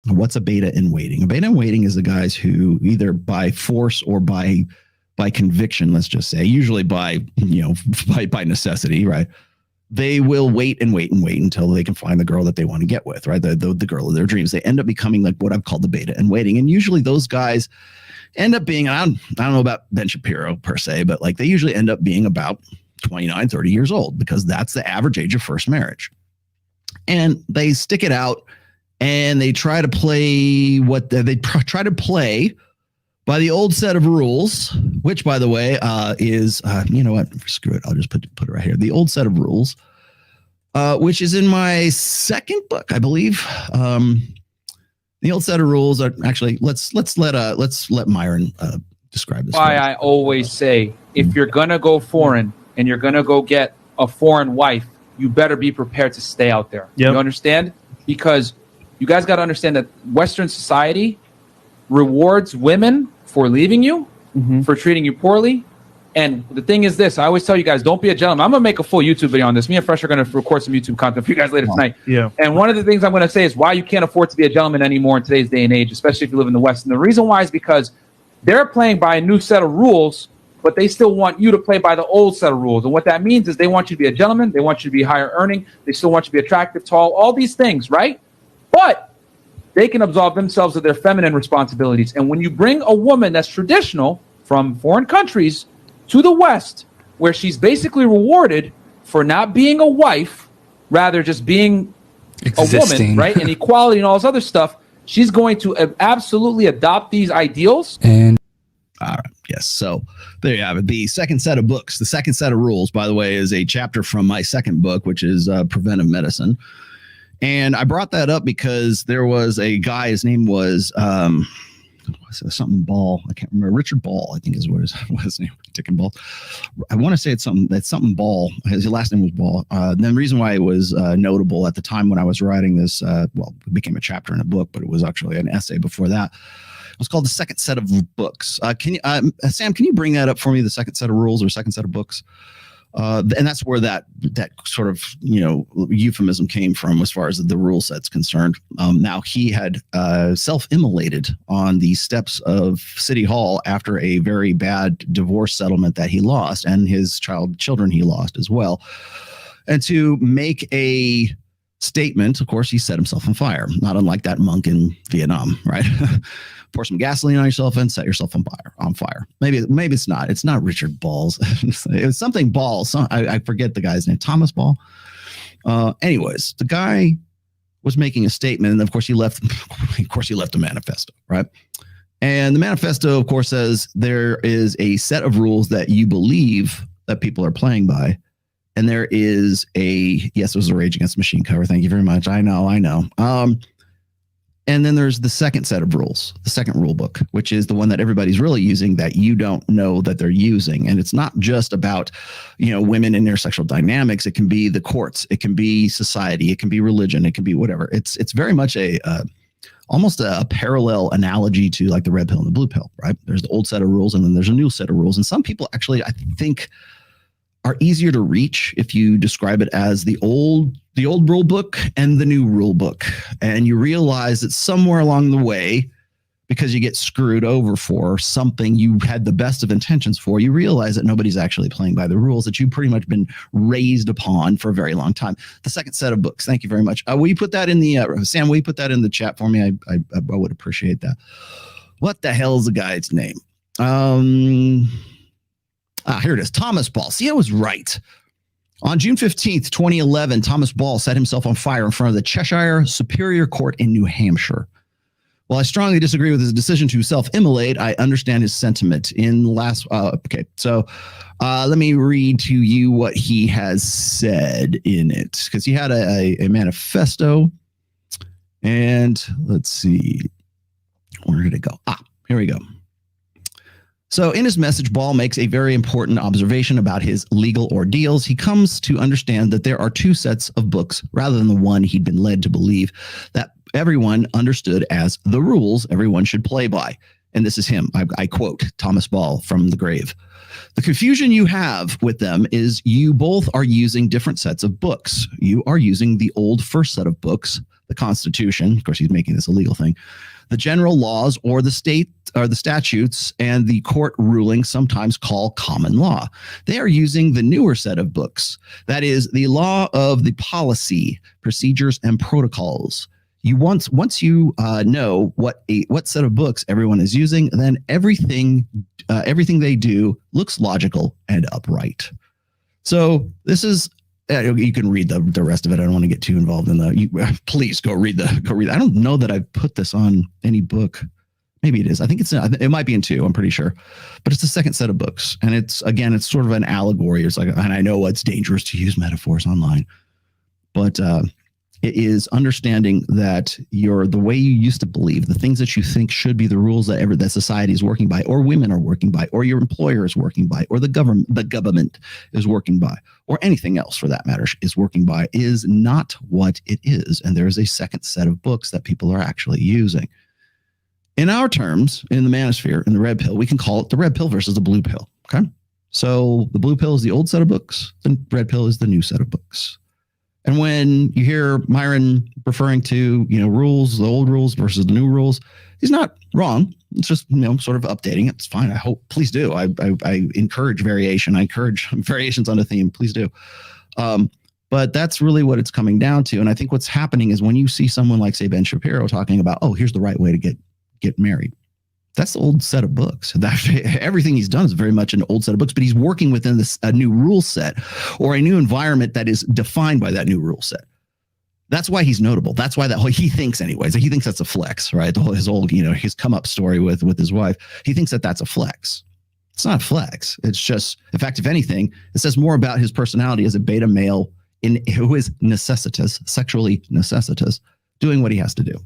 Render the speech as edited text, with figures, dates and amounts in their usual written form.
What's a beta in waiting? A beta in waiting is the guys who either by force or by conviction, let's just say, usually by necessity, right? They will wait and wait and wait until they can find the girl that they want to get with, right? The girl of their dreams. They end up becoming like what I've called the beta in waiting. And usually those guys end up being, I don't know about Ben Shapiro per se, but like they usually end up being about 29, 30 years old because that's the average age of first marriage. And they stick it out and they try to play try to play by the old set of rules, which, by the way, is, you know what? Screw it. I'll just put it right here. The old set of rules, which is in my second book, I believe. The old set of rules are actually, let's let Myron describe this. Why I always say, if you're going to go foreign and you're going to go get a foreign wife, you better be prepared to stay out there. Yep. You understand? Because you guys got to understand that Western society rewards women for leaving you, for treating you poorly. And the thing is this, I always tell you guys, don't be a gentleman. I'm going to make a full YouTube video on this. Me and Fresh are going to record some YouTube content for you guys later tonight. Yeah. And one of the things I'm going to say is why you can't afford to be a gentleman anymore in today's day and age, especially if you live in the West. And the reason why is because they're playing by a new set of rules, but they still want you to play by the old set of rules. And what that means is they want you to be a gentleman. They want you to be higher earning. They still want you to be attractive, tall, all these things, right? But they can absolve themselves of their feminine responsibilities. And when you bring a woman that's traditional from foreign countries to the West, where she's basically rewarded for not being a wife, rather just being a woman, right? And equality and all this other stuff, she's going to absolutely adopt these ideals. And all right. Yes. So there you have it. The second set of books, the second set of rules, by the way, is a chapter from my second book, which is Preventive Medicine. And I brought that up because there was a guy, his name was something Ball. I can't remember. Richard Ball, I think is what his name was. Dick and Ball. I want to say it's something Ball. His last name was Ball. And the reason why it was notable at the time when I was writing this, it became a chapter in a book, but it was actually an essay before that. It was called The Second Set of Books. Sam, can you bring that up for me? The second set of rules or second set of books? And that's where that sort of, euphemism came from as far as the rule set's concerned. Now he had self-immolated on the steps of City Hall after a very bad divorce settlement that he lost, and his children he lost as well. And to make a statement, of course, he set himself on fire, not unlike that monk in Vietnam, right? Pour some gasoline on yourself and set yourself on fire. Maybe it's not. It's not Richard Ball's. It was something Ball. I forget the guy's name. Thomas Ball. Anyways, the guy was making a statement, and of course he left. Of course he left a manifesto, right? And the manifesto, of course, says there is a set of rules that you believe that people are playing by, and there is yes, it was a Rage Against the Machine cover. Thank you very much. I know. And then there's the second set of rules, the second rule book, which is the one that everybody's really using that you don't know that they're using. And it's not just about, women and their sexual dynamics. It can be the courts. It can be society. It can be religion. It can be whatever. It's very much almost a parallel analogy to like the red pill and the blue pill, right? There's the old set of rules and then there's a new set of rules. And some people actually, I think, are easier to reach if you describe it as the old rule book and the new rule book. And you realize that somewhere along the way, because you get screwed over for something you had the best of intentions for, you realize that nobody's actually playing by the rules that you've pretty much been raised upon for a very long time. The second set of books. Thank you very much. Will you put that in the, Sam, will you put that in the chat for me? I would appreciate that. What the hell is the guy's name? Here it is. Thomas Ball. See, I was right. On June 15th, 2011, Thomas Ball set himself on fire in front of the Cheshire Superior Court in New Hampshire. While I strongly disagree with his decision to self-immolate, I understand his sentiment. So let me read to you what he has said in it, because he had a manifesto. And let's see. Where did it go? Here we go. So in his message, Ball makes a very important observation about his legal ordeals. He comes to understand that there are two sets of books rather than the one he'd been led to believe that everyone understood as the rules everyone should play by. And this is him. I quote Thomas Ball from the grave. The confusion you have with them is you both are using different sets of books. You are using the old first set of books the Constitution, of course, he's making this a legal thing, the general laws or the state or the statutes and the court rulings, sometimes called common law. They are using the newer set of books. That is the law of the policy, procedures, and protocols. Once you know what set of books everyone is using, then everything they do looks logical and upright. So this is. You can read the rest of it. I don't want to get too involved in please go read. I don't know that I've put this on any book. Maybe it is. I think it might be in 2. I'm pretty sure, but it's the second set of books, and it's sort of an allegory. It's like, and I know it's dangerous to use metaphors online, but it is understanding that the way you used to believe, the things that you think should be the rules that society is working by, or women are working by, or your employer is working by, or the government is working by, or anything else for that matter is working by, is not what it is. And there is a second set of books that people are actually using. In our terms, in the manosphere, in the red pill, we can call it the red pill versus the blue pill. Okay. So the blue pill is the old set of books. The red pill is the new set of books. And when you hear Myron referring to, rules, the old rules versus the new rules, he's not wrong. It's just, sort of updating it. It's fine. I hope, please do. I encourage variation. I encourage variations on a theme. Please do. But that's really what it's coming down to. And I think what's happening is when you see someone like, say, Ben Shapiro talking about, oh, here's the right way to get married. That's the old set of books. Everything he's done is very much an old set of books, but he's working within a new rule set or a new environment that is defined by that new rule set. That's why he's notable. That's why he thinks anyways. He thinks that's a flex, right? His old, his come up story with his wife. He thinks that that's a flex. It's not a flex. It's just, in fact, if anything, it says more about his personality as a beta male who is necessitous, sexually necessitous, doing what he has to do.